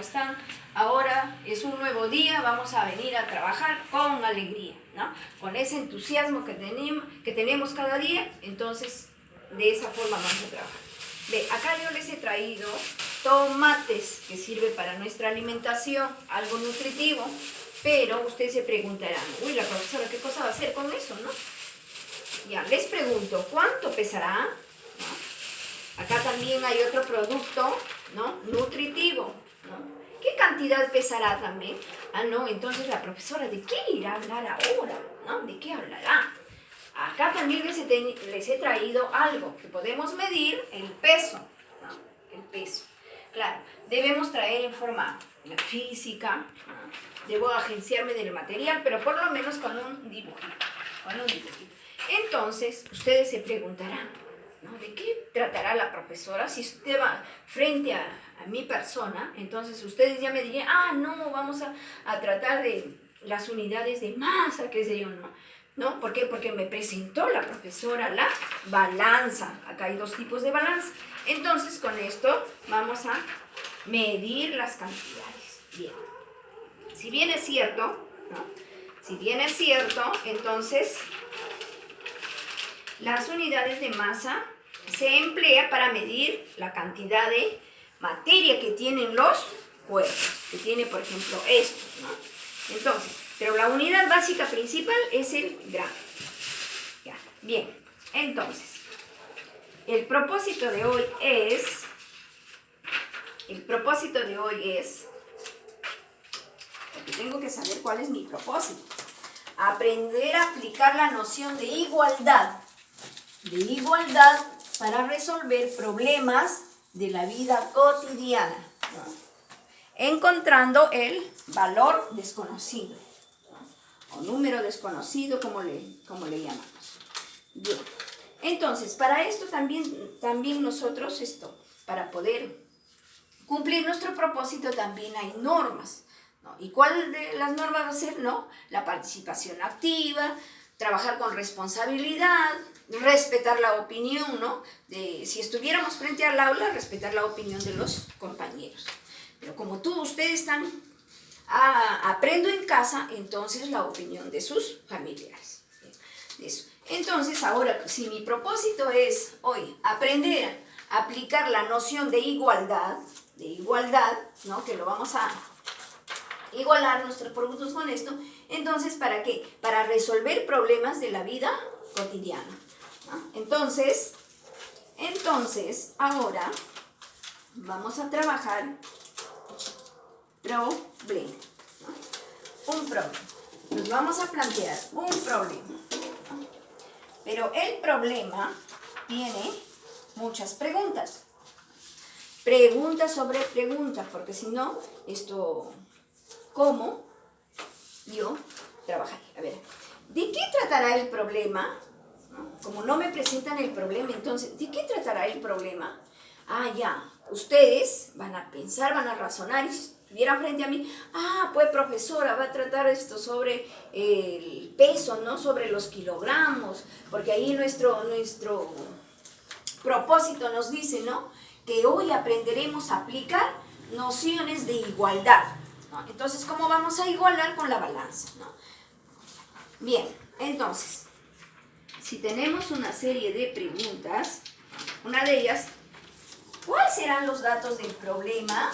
están? Ahora es un nuevo día, vamos a venir a trabajar con alegría, ¿no? Con ese entusiasmo que tenemos cada día, entonces de esa forma vamos a trabajar. Ve, acá yo les he traído tomates, que sirve para nuestra alimentación, algo nutritivo, pero ustedes se preguntarán, uy, la profesora, ¿qué cosa va a hacer con eso, no? Ya, les pregunto, ¿cuánto pesará? ¿No? Acá también hay otro producto, ¿no? Nutritivo, ¿no? ¿Qué cantidad pesará también? Ah, no, entonces la profesora, ¿de qué irá a hablar ahora? ¿No? ¿De qué hablará? Acá también les he traído algo que podemos medir, el peso, ¿no? El peso. Claro, debemos traer en forma física, ¿no? Debo agenciarme del material, pero por lo menos con un dibujito, Entonces, ustedes se preguntarán, ¿no? ¿De qué tratará la profesora? Si usted va frente a mi persona, entonces ustedes ya me dirían, ah, no, vamos a tratar de las unidades de masa, qué sé yo, ¿no? ¿No? ¿Por qué? Porque me presentó la profesora la balanza. Acá hay dos tipos de balanza. Entonces, con esto vamos a medir las cantidades. Bien. Si bien es cierto, ¿no? Si bien es cierto, entonces las unidades de masa se emplea para medir la cantidad de materia que tienen los cuerpos, que tiene, por ejemplo, estos, ¿no? Entonces, pero la unidad básica principal es el gramo. Ya, bien, entonces, el propósito de hoy es, porque tengo que saber cuál es mi propósito, aprender a aplicar la noción de igualdad para resolver problemas de la vida cotidiana, ¿no? Encontrando el valor desconocido, ¿no? O número desconocido, como le llamamos. Bien, entonces, para esto también nosotros, para poder cumplir nuestro propósito también hay normas, ¿no? ¿Y cuál de las normas va a ser? No, la participación activa, trabajar con responsabilidad, respetar la opinión, ¿no? Si estuviéramos frente al aula, respetar la opinión de los compañeros. Pero como ustedes están, aprendo en casa, entonces la opinión de sus familiares. Eso. Entonces, ahora, si mi propósito es hoy aprender a aplicar la noción de igualdad, ¿no? Que lo vamos a igualar nuestros productos con esto, entonces, ¿para qué? Para resolver problemas de la vida cotidiana, ¿no? Entonces, ahora vamos a trabajar problema, ¿no? Un problema. Nos vamos a plantear un problema, ¿no? Pero el problema tiene muchas preguntas. Preguntas sobre preguntas, porque si no, ¿cómo yo trabajaré? A ver, ¿de qué tratará el problema? Como no me presentan el problema, entonces, ¿de qué tratará el problema? Ah, ya, ustedes van a pensar, van a razonar, y si estuvieran frente a mí, pues profesora, va a tratar esto sobre el peso, ¿no? Sobre los kilogramos, porque ahí nuestro propósito nos dice, ¿no? Que hoy aprenderemos a aplicar nociones de igualdad, ¿no? Entonces, ¿cómo vamos a igualar con la balanza, ¿no? Bien, entonces, si tenemos una serie de preguntas, una de ellas, ¿cuáles serán los datos del problema?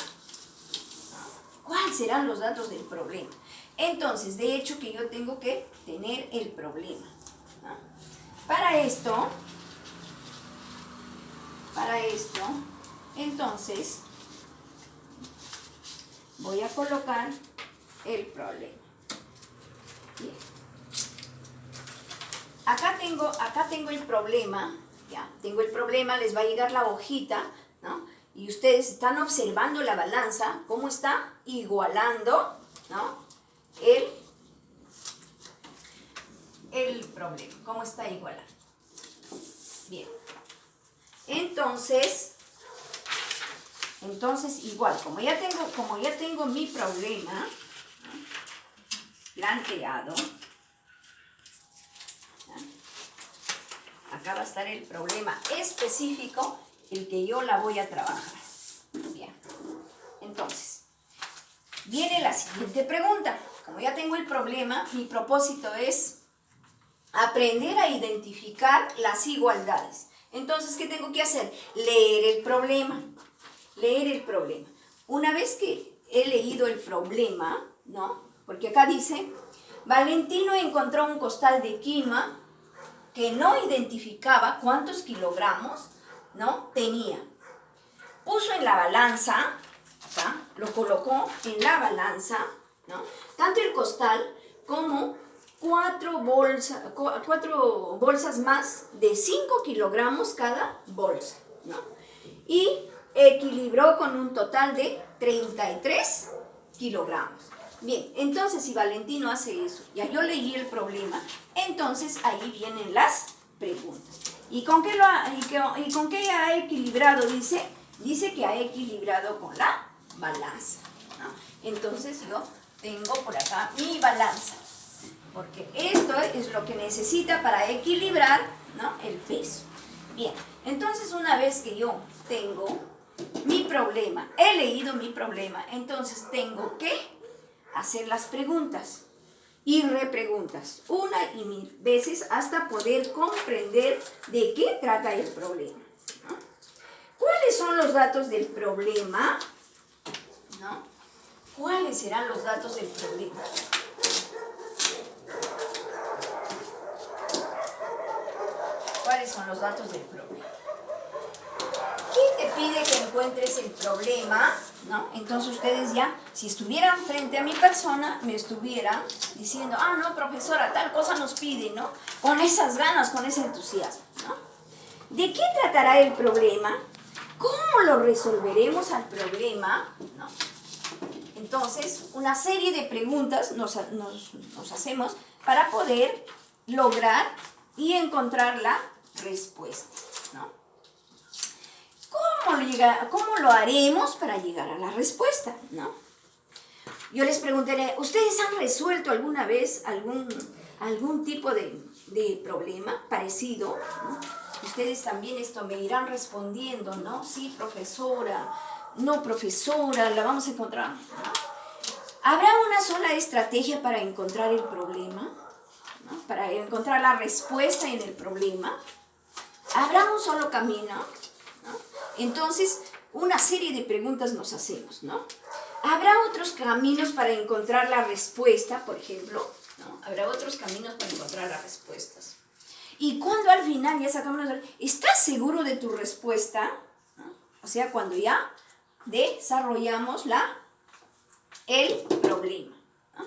¿Cuáles serán los datos del problema? Entonces, de hecho que yo tengo que tener el problema, ¿no? Para esto, entonces, voy a colocar el problema. Bien. Acá tengo el problema, ya, tengo el problema, les va a llegar la hojita, ¿no? Y ustedes están observando la balanza, cómo está igualando, ¿no? El problema, cómo está igualando. Bien. Entonces igual, como ya tengo mi problema, ¿no? Planteado, acá va a estar el problema específico, el que yo la voy a trabajar. Bien. Entonces, viene la siguiente pregunta. Como ya tengo el problema, mi propósito es aprender a identificar las igualdades. Entonces, ¿qué tengo que hacer? Leer el problema. Leer el problema. Una vez que he leído el problema, ¿no? Porque acá dice, Valentino encontró un costal de quinoa que no identificaba cuántos kilogramos, ¿no?, tenía. Puso en la balanza, acá, lo colocó en la balanza, ¿no?, tanto el costal como 4 bolsas más de 5 kilogramos cada bolsa, ¿no? Y equilibró con un total de 33 kilogramos. Bien, entonces si Valentino hace eso, ya yo leí el problema, entonces ahí vienen las preguntas. ¿Y con qué ha equilibrado? Dice que ha equilibrado con la balanza, ¿no? Entonces yo tengo por acá mi balanza, porque esto es lo que necesita para equilibrar, ¿no?, el peso. Bien, entonces una vez que yo tengo mi problema, he leído mi problema, entonces tengo que hacer las preguntas y repreguntas una y 1000 veces hasta poder comprender de qué trata el problema, ¿no? ¿Cuáles son los datos del problema? ¿No? ¿Cuáles serán los datos del problema? ¿Cuáles son los datos del problema? ¿Quién te pide que encuentres el problema? ¿No? Entonces ustedes ya, si estuvieran frente a mi persona, me estuvieran diciendo, ah, no, profesora, tal cosa nos pide, ¿no? Con esas ganas, con ese entusiasmo, ¿no? ¿De qué tratará el problema? ¿Cómo lo resolveremos al problema? ¿No? Entonces, una serie de preguntas nos hacemos para poder lograr y encontrar la respuesta, ¿no? ¿Cómo lo haremos para llegar a la respuesta, ¿no? Yo les preguntaré, ¿ustedes han resuelto alguna vez algún tipo de problema parecido, ¿no? Ustedes también esto me irán respondiendo, ¿no? Sí, profesora, no, profesora, la vamos a encontrar, ¿no? ¿Habrá una sola estrategia para encontrar el problema, ¿no?, para encontrar la respuesta en el problema? ¿Habrá un solo camino, ¿no? Entonces, una serie de preguntas nos hacemos, ¿no? ¿Habrá otros caminos para encontrar la respuesta, por ejemplo? ¿No? ¿Habrá otros caminos para encontrar las respuestas? Y cuando al final ya sacamos ¿estás seguro de tu respuesta? ¿No? O sea, cuando ya desarrollamos el problema, ¿no?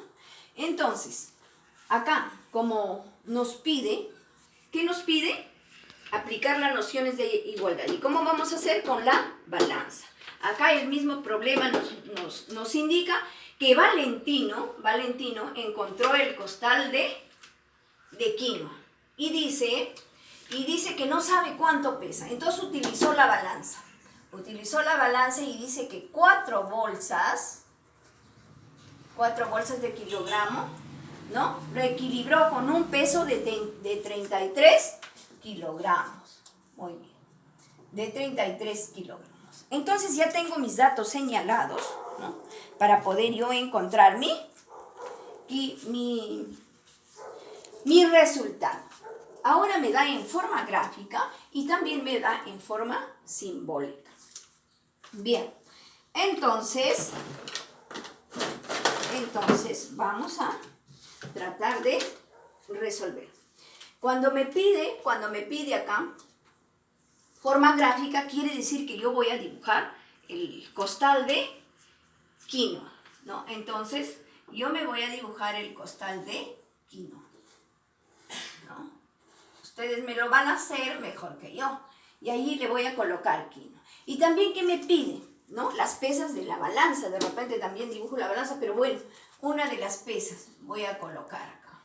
Entonces, acá, como nos pide, ¿qué nos pide? Aplicar las nociones de igualdad. ¿Y cómo vamos a hacer? Con la balanza. Acá el mismo problema nos indica que Valentino encontró el costal de quinoa y dice que no sabe cuánto pesa. Entonces utilizó la balanza. Y dice que 4 bolsas de kilogramo, ¿no?, lo equilibró con un peso de 33 kilogramos. Muy bien. De 33 kilogramos. Entonces ya tengo mis datos señalados, ¿no?, para poder yo encontrar mi resultado. Ahora me da en forma gráfica y también me da en forma simbólica. Bien, entonces vamos a tratar de resolver. Cuando me pide acá forma gráfica, quiere decir que yo voy a dibujar el costal de quinoa, ¿no? Entonces, yo me voy a dibujar el costal de quinoa, ¿no? Ustedes me lo van a hacer mejor que yo. Y ahí le voy a colocar quinoa. Y también, ¿qué me pide? ¿No? Las pesas de la balanza. De repente también dibujo la balanza, pero bueno, una de las pesas voy a colocar acá,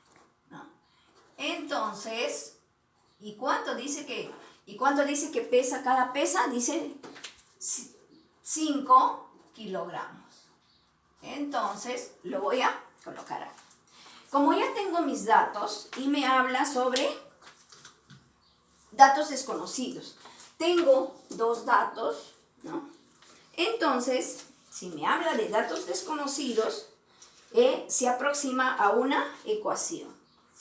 ¿no? Entonces, ¿y cuánto dice que pesa cada pesa? Dice 5 kilogramos. Entonces, lo voy a colocar acá. Como ya tengo mis datos y me habla sobre datos desconocidos. Tengo 2 datos, ¿no? Entonces, si me habla de datos desconocidos, se aproxima a una ecuación,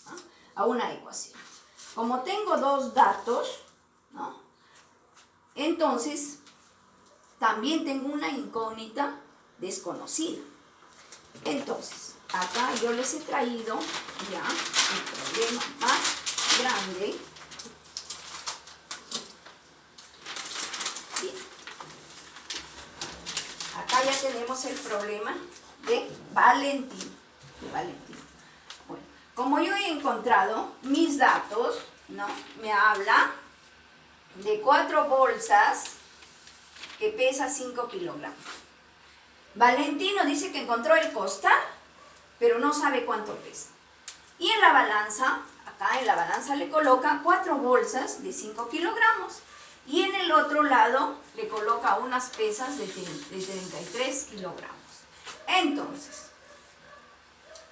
¿no? A una ecuación. Como tengo dos datos, ¿no? Entonces también tengo una incógnita desconocida. Entonces, acá yo les he traído ya el problema más grande. Bien. Acá ya tenemos el problema de Valentín. Bueno, como yo he encontrado mis datos, ¿no? Me habla de 4 bolsas que pesa 5 kilogramos. Valentino dice que encontró el costal, pero no sabe cuánto pesa. Y en la balanza, acá en la balanza le coloca 4 bolsas de 5 kilogramos. Y en el otro lado le coloca unas pesas de 33 kilogramos. Entonces,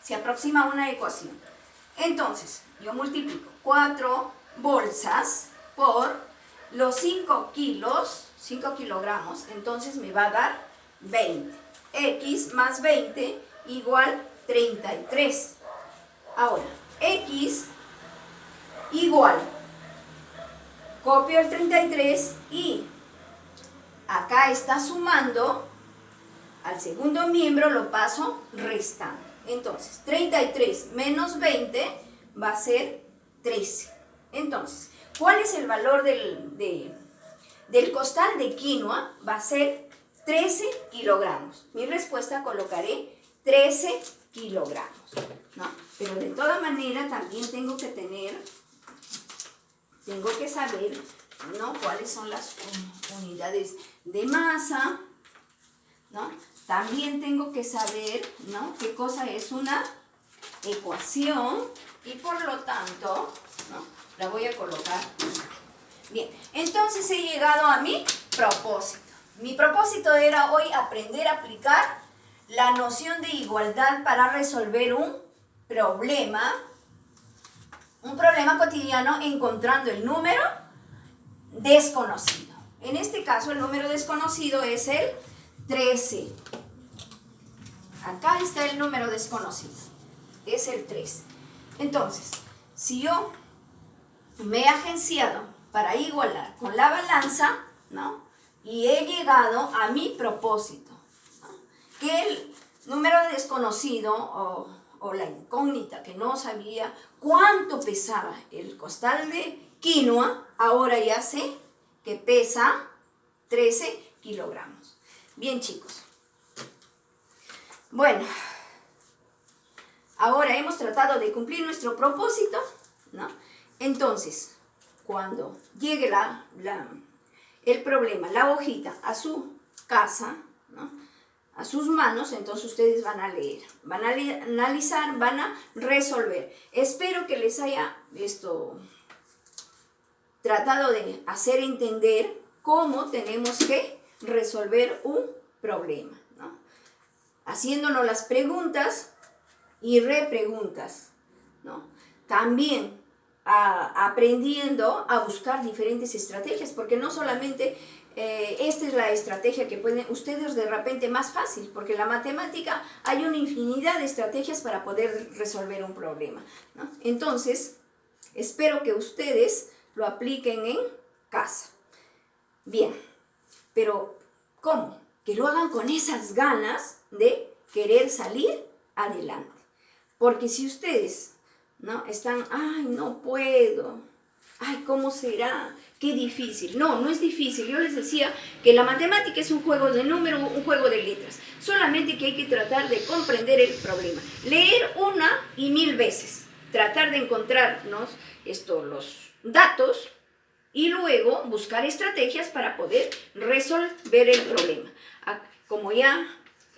se aproxima a una ecuación. Entonces, yo multiplico 4 bolsas por los 5 kilogramos, entonces me va a dar 20. X más 20 igual 33. Ahora, X igual, copio el 33 y acá está sumando, al segundo miembro lo paso restando. Entonces, 33 menos 20 va a ser 13. Entonces, ¿cuál es el valor del costal de quinoa? Va a ser 13 kilogramos. Mi respuesta colocaré 13 kilogramos, ¿no? Pero de toda manera también tengo que saber, ¿no? Cuáles son las unidades de masa, ¿no? También tengo que saber, ¿no? Qué cosa es una ecuación y por lo tanto, ¿no? La voy a colocar. Bien, entonces he llegado a mi propósito. Mi propósito era hoy aprender a aplicar la noción de igualdad para resolver un problema cotidiano encontrando el número desconocido. En este caso el número desconocido es el 13. Acá está el número desconocido, es el 13. Entonces, si yo me he agenciado para igualar con la balanza, ¿no? Y he llegado a mi propósito, ¿no? Que el número desconocido o la incógnita que no sabía cuánto pesaba el costal de quinoa, ahora ya sé que pesa 13 kilogramos. Bien, chicos. Bueno, ahora hemos tratado de cumplir nuestro propósito, ¿no? Entonces, cuando llegue el problema, la hojita, a su casa, ¿no? A sus manos, entonces ustedes van a leer, van a analizar, van a resolver. Espero que les haya tratado de hacer entender cómo tenemos que resolver un problema, ¿no? Haciéndonos las preguntas y repreguntas, ¿no? También aprendiendo a buscar diferentes estrategias, porque no solamente esta es la estrategia que pueden ustedes de repente más fácil, porque en la matemática hay una infinidad de estrategias para poder resolver un problema, ¿no? Entonces, espero que ustedes lo apliquen en casa. Bien, pero ¿cómo? Que lo hagan con esas ganas de querer salir adelante. Porque si ustedes, ¿no? Están, ay, no puedo, ay, ¿cómo será? Qué difícil. No, no es difícil. Yo les decía que la matemática es un juego de números, un juego de letras. Solamente que hay que tratar de comprender el problema. Leer 1 y 1000 veces. Tratar de encontrarnos los datos y luego buscar estrategias para poder resolver el problema. Como ya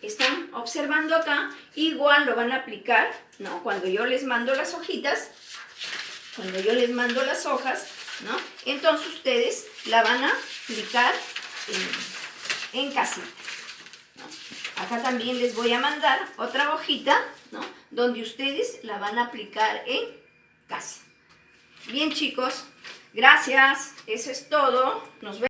están observando acá, igual lo van a aplicar, ¿no? Cuando yo les mando las hojitas, cuando yo les mando las hojas, ¿no? Entonces ustedes la van a aplicar en casita, ¿no? Acá también les voy a mandar otra hojita, ¿no? Donde ustedes la van a aplicar en casa. Bien, chicos, gracias, eso es todo. Nos vemos.